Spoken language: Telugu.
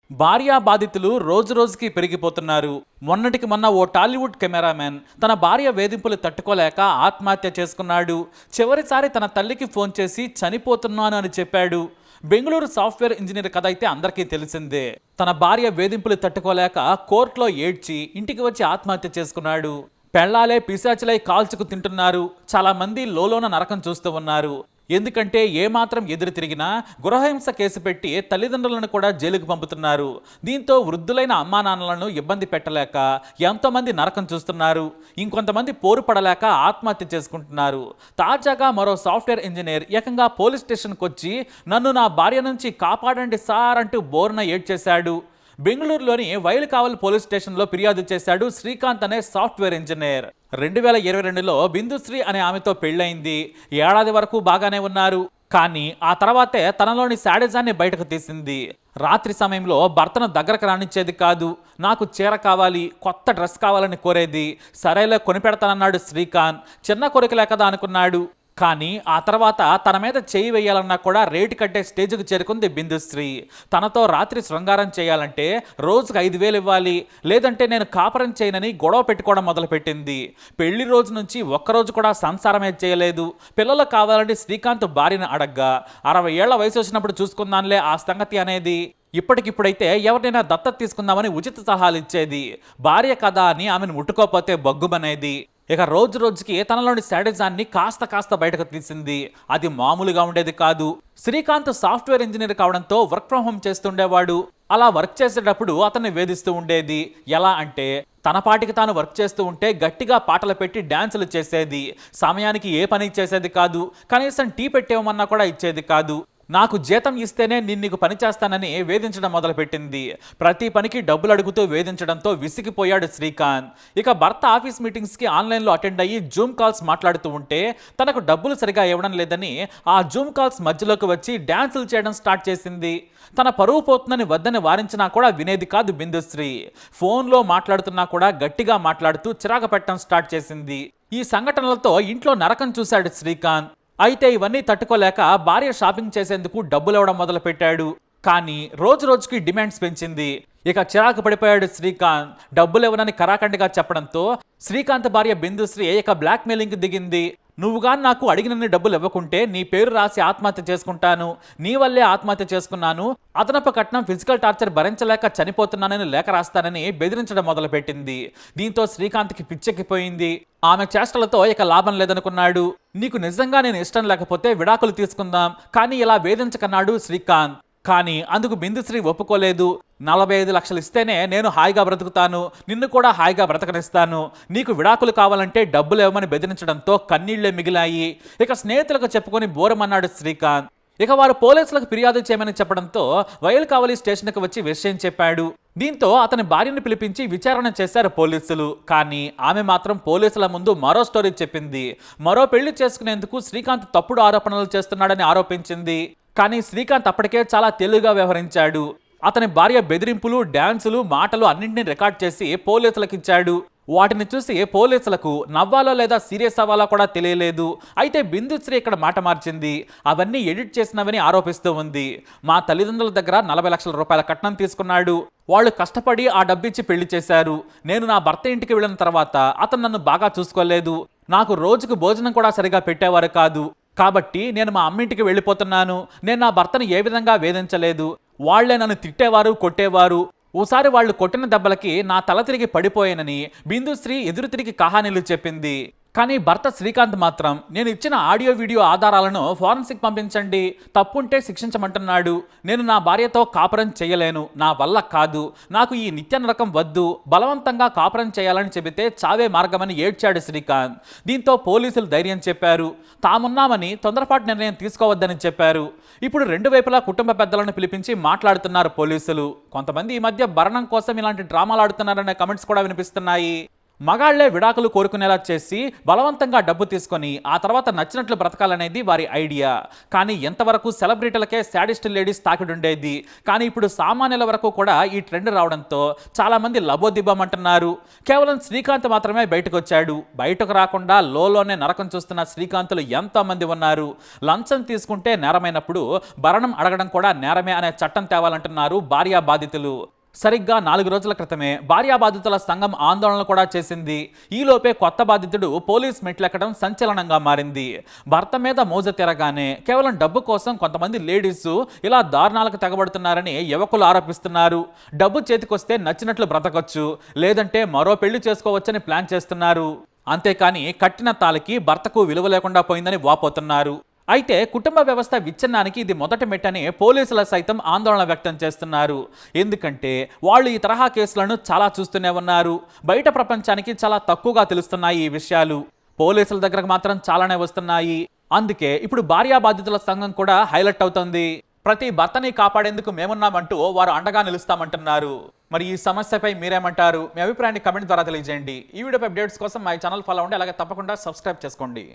భార్యా బాధితులు రోజు రోజుకి పెరిగిపోతున్నారు. మొన్నటికి మొన్న ఓ టాలీవుడ్ కెమెరామెన్ తన భార్య వేధింపులు తట్టుకోలేక ఆత్మహత్య చేసుకున్నాడు. చివరిసారి తన తల్లికి ఫోన్ చేసి చనిపోతున్నాను అని చెప్పాడు. బెంగళూరు సాఫ్ట్వేర్ ఇంజనీర్ కథ అయితే అందరికీ తెలిసిందే. తన భార్య వేధింపులు తట్టుకోలేక కోర్టులో ఏడ్చి ఇంటికి వచ్చి ఆత్మహత్య చేసుకున్నాడు. పెళ్లాలే పిశాచులై కాల్చుకు తింటున్నారు. చాలా మంది లోలోన నరకం చూస్తూ ఉన్నారు. ఎందుకంటే ఏమాత్రం ఎదురు తిరిగినా గృహహింస కేసు పెట్టి తల్లిదండ్రులను కూడా జైలుకు పంపుతున్నారు. దీంతో వృద్ధులైన అమ్మా నాన్నలను ఇబ్బంది పెట్టలేక ఎంతోమంది నరకం చూస్తున్నారు. ఇంకొంతమంది పోరు పడలేక ఆత్మహత్య చేసుకుంటున్నారు. తాజాగా మరో సాఫ్ట్వేర్ ఇంజనీర్ ఏకంగా పోలీస్ స్టేషన్కి వచ్చి నన్ను నా భార్య నుంచి కాపాడండి సార్ అంటూ బోరున ఏడ్చేశాడు. బెంగళూరులోని వైలుకావల్ పోలీస్ స్టేషన్లో ఫిర్యాదు చేశాడు శ్రీకాంత్ అనే సాఫ్ట్వేర్ ఇంజనీర్. 2022లో బిందుశ్రీ అనే ఆమెతో పెళ్ళయింది. ఏడాది వరకు బాగానే ఉన్నారు. కానీ ఆ తర్వాతే తనలోని శాడిజాన్ని బయటకు తీసింది. రాత్రి సమయంలో భర్తను దగ్గరకు రానిచ్చేది కాదు. నాకు చీర కావాలి, కొత్త డ్రెస్ కావాలని కోరేది. సరేలే కొనిపెడతానన్నాడు శ్రీకాంత్. చిన్న కోరికలే కదా అనుకున్నాడు. కానీ ఆ తర్వాత తన మీద చేయి వేయాలన్నా కూడా రేటు కట్టే స్టేజ్కు చేరుకుంది బిందుశ్రీ. తనతో రాత్రి శృంగారం చేయాలంటే రోజుకు 5,000 ఇవ్వాలి, లేదంటే నేను కాపురం చేయనని గొడవ పెట్టుకోవడం మొదలుపెట్టింది. పెళ్లి రోజు నుంచి ఒక్కరోజు కూడా సంసారమే చేయలేదు. పిల్లలు కావాలని శ్రీకాంత్ భార్యను అడగ్గా 60 ఏళ్ల వయసు వచ్చినప్పుడు చూసుకుందాంలే ఆ సంగతి అనేది. ఇప్పటికిప్పుడైతే ఎవరినైనా దత్తత తీసుకుందామని ఉచిత సలహాలు ఇచ్చేది. భార్య కదా అని ఆమెను ముట్టుకోపోతే బగ్గుమనేది. ఇక రోజు రోజుకి తనలోని శాడిజాన్ని కాస్త బయటకు తీసింది. అది మామూలుగా ఉండేది కాదు. శ్రీకాంత్ సాఫ్ట్వేర్ ఇంజనీర్ కావడంతో వర్క్ ఫ్రం హోమ్ చేస్తుండేవాడు. అలా వర్క్ చేసేటప్పుడు అతన్ని వేధిస్తూ ఉండేది. ఎలా అంటే తన పాటికి తాను వర్క్ చేస్తూ ఉంటే గట్టిగా పాటలు పెట్టి డ్యాన్సులు చేసేది. సమయానికి ఏ పని చేసేది కాదు. కనీసం టీ పెట్టేవమన్నా కూడా ఇచ్చేది కాదు. నాకు జీతం ఇస్తేనే నీకు పని చేస్తానని వేధించడం మొదలుపెట్టింది. ప్రతి పనికి డబ్బులు అడుగుతూ వేధించడంతో విసిగిపోయాడు శ్రీకాంత్. ఇక భర్త ఆఫీస్ మీటింగ్స్కి ఆన్లైన్లో అటెండ్ అయ్యి జూమ్ కాల్స్ మాట్లాడుతూ ఉంటే తనకు డబ్బులు సరిగా ఇవ్వడం లేదని ఆ జూమ్ కాల్స్ మధ్యలోకి వచ్చి డ్యాన్సులు చేయడం స్టార్ట్ చేసింది. తన పరువు పోతుందని వద్దని వారించినా కూడా వినేది కాదు బిందుశ్రీ. ఫోన్లో మాట్లాడుతున్నా కూడా గట్టిగా మాట్లాడుతూ చిరాకు పెట్టడం స్టార్ట్ చేసింది. ఈ సంఘటనలతో ఇంట్లో నరకం చూశాడు శ్రీకాంత్. అయితే ఇవన్నీ తట్టుకోలేక భార్య షాపింగ్ చేసేందుకు డబ్బులు ఇవ్వడం మొదలుపెట్టాడు. కానీ రోజు రోజుకి డిమాండ్స్ పెంచింది. ఇక చిరాకు పడిపోయాడు శ్రీకాంత్. డబ్బులు ఇవ్వనని కరాఖండిగా చెప్పడంతో శ్రీకాంత్ భార్య బిందుశ్రీ ఇక బ్లాక్ మెయిలింగ్ దిగింది. నువ్వుగా నాకు అడిగినన్ని డబ్బులు ఇవ్వకుంటే నీ పేరు రాసి ఆత్మహత్య చేసుకుంటాను, నీ వల్లే ఆత్మహత్య చేసుకున్నాను, అదనపు కట్నం ఫిజికల్ టార్చర్ భరించలేక చనిపోతున్నానని లేఖ రాస్తానని బెదిరించడం మొదలుపెట్టింది. దీంతో శ్రీకాంత్కి పిచ్చెక్కిపోయింది. ఆమె చేష్టలతో ఇక లాభం లేదనుకున్నాడు. నీకు నిజంగా నేను ఇష్టం లేకపోతే విడాకులు తీసుకుందాం, కానీ ఇలా వేధించకన్నాడు శ్రీకాంత్. కానీ అందుకు బిందుశ్రీ ఒప్పుకోలేదు. 45 లక్షలు ఇస్తేనే నేను హాయిగా బ్రతుకుతాను, నిన్ను కూడా హాయిగా బ్రతకనిస్తాను, నీకు విడాకులు కావాలంటే డబ్బులు ఇవ్వమని బెదిరించడంతో కన్నీళ్లే మిగిలాయి. ఇక స్నేహితులకు చెప్పుకొని బోరమన్నాడు శ్రీకాంత్. ఇక వారు పోలీసులకు ఫిర్యాదు చేయమని చెప్పడంతో వైలుకావలి స్టేషన్కి వచ్చి విషయం చెప్పాడు. దీంతో అతని భార్యను పిలిపించి విచారణ చేశారు పోలీసులు. కానీ ఆమె మాత్రం పోలీసుల ముందు మరో స్టోరీ చెప్పింది. మరో పెళ్లి చేసుకునేందుకు శ్రీకాంత్ తప్పుడు ఆరోపణలు చేస్తున్నాడని ఆరోపించింది. కానీ శ్రీకాంత్ అప్పటికే చాలా తెలివిగా వ్యవహరించాడు. అతని భార్య బెదిరింపులు, డ్యాన్సులు, మాటలు అన్నింటినీ రికార్డ్ చేసి పోలీసులకు ఇచ్చాడు. వాటిని చూసి పోలీసులకు నవ్వాలో లేదా సీరియస్ అవ్వాలో కూడా తెలియలేదు. అయితే బిందుశ్రీ ఇక్కడ మాట మార్చింది. అవన్నీ ఎడిట్ చేసినవని ఆరోపిస్తూ ఉంది. మా తల్లిదండ్రుల దగ్గర 40 లక్షల రూపాయల కట్నం తీసుకున్నాడు. వాళ్ళు కష్టపడి ఆ డబ్బిచ్చి పెళ్లి చేశారు. నేను నా భర్త ఇంటికి వెళ్ళిన తర్వాత అతను నన్ను బాగా చూసుకోలేదు. నాకు రోజుకు భోజనం కూడా సరిగా పెట్టేవారు కాదు. కాబట్టి నేను మా అమ్మింటికి వెళ్ళిపోతున్నాను. నేను నా భర్తను ఏ విధంగా వేధించలేదు. వాళ్లే నన్ను తిట్టేవారు, కొట్టేవారు. ఓసారి వాళ్ళు కొట్టిన దెబ్బలకి నా తల తిరిగి పడిపోయానని బిందుశ్రీ ఎదురు తిరిగి కహానీలు చెప్పింది. కానీ భర్త శ్రీకాంత్ మాత్రం నేను ఇచ్చిన ఆడియో వీడియో ఆధారాలను ఫోరెన్సిక్ పంపించండి, తప్పుంటే శిక్షించమంటున్నాడు. నేను నా భార్యతో కాపురం చేయలేను, నా వల్ల కాదు, నాకు ఈ నిత్య నరకం వద్దు, బలవంతంగా కాపురం చేయాలని చెబితే చావే మార్గమని ఏడ్చాడు శ్రీకాంత్. దీంతో పోలీసులు ధైర్యం చెప్పారు. తామున్నామని తొందరపాటు నిర్ణయం తీసుకోవద్దని చెప్పారు. ఇప్పుడు రెండు వైపులా కుటుంబ పెద్దలను పిలిపించి మాట్లాడుతున్నారు పోలీసులు. కొంతమంది ఈ మధ్య భరణం కోసం ఇలాంటి డ్రామాలు ఆడుతున్నారనే కమెంట్స్ కూడా వినిపిస్తున్నాయి. మగాళ్లే విడాకులు కోరుకునేలా చేసి బలవంతంగా డబ్బు తీసుకొని ఆ తర్వాత నచ్చినట్లు బ్రతకాలనేది వారి ఐడియా. కానీ ఎంతవరకు సెలబ్రిటీలకే శాడిస్ట్ లేడీస్ తాకిడుండేది. కానీ ఇప్పుడు సామాన్యుల వరకు కూడా ఈ ట్రెండ్ రావడంతో చాలా మంది లబోదిబ్బమంటున్నారు. కేవలం శ్రీకాంత్ మాత్రమే బయటకు వచ్చాడు. బయటకు రాకుండా లోలోనే నరకం చూస్తున్న శ్రీకాంత్లు ఎంతో మంది ఉన్నారు. లంచం తీసుకుంటే నేరమైనప్పుడు భరణం అడగడం కూడా నేరమే అనే చట్టం తేవాలంటున్నారు భార్యా బాధితులు. సరిగ్గా 4 రోజుల క్రితమే భార్యా బాధితుల సంఘం ఆందోళన కూడా చేసింది. ఈలోపే కొత్త బాధితుడు పోలీస్ మెట్లెక్కడం సంచలనంగా మారింది. భర్త మీద మోజు తిరగానే కేవలం డబ్బు కోసం కొంతమంది లేడీస్ ఇలా దారుణాలకు తెగబడుతున్నారని యువకులు ఆరోపిస్తున్నారు. డబ్బు చేతికొస్తే నచ్చినట్లు బ్రతకొచ్చు, లేదంటే మరో పెళ్లి చేసుకోవచ్చని ప్లాన్ చేస్తున్నారు. అంతేకాని కట్టిన తాళికి భర్తకు విలువ లేకుండా పోయిందని వాపోతున్నారు. అయితే కుటుంబ వ్యవస్థ విచ్ఛిన్నానికి ఇది మొదటి మెట్టని పోలీసుల సైతం ఆందోళన వ్యక్తం చేస్తున్నారు. ఎందుకంటే వాళ్ళు ఈ తరహా కేసులను చాలా చూస్తూనే ఉన్నారు. బయట ప్రపంచానికి చాలా తక్కువగా తెలుస్తున్నాయి ఈ విషయాలు. పోలీసుల దగ్గరకు మాత్రం చాలానే వస్తున్నాయి. అందుకే ఇప్పుడు భార్యా బాధితుల సంఘం కూడా హైలైట్ అవుతుంది. ప్రతి భర్తని కాపాడేందుకు మేమున్నామంటూ వారు అండగా నిలుస్తామంటున్నారు. మరి ఈ సమస్యపై మీరేమంటారు? మీ అభిప్రాయాన్ని కమెంట్ ద్వారా తెలియజేయండి. ఈ వీడియో అప్డేట్స్ కోసం మా ఛానల్ ఫాలో అవ్వండి. అలాగే తప్పకుండా సబ్స్క్రైబ్ చేసుకోండి.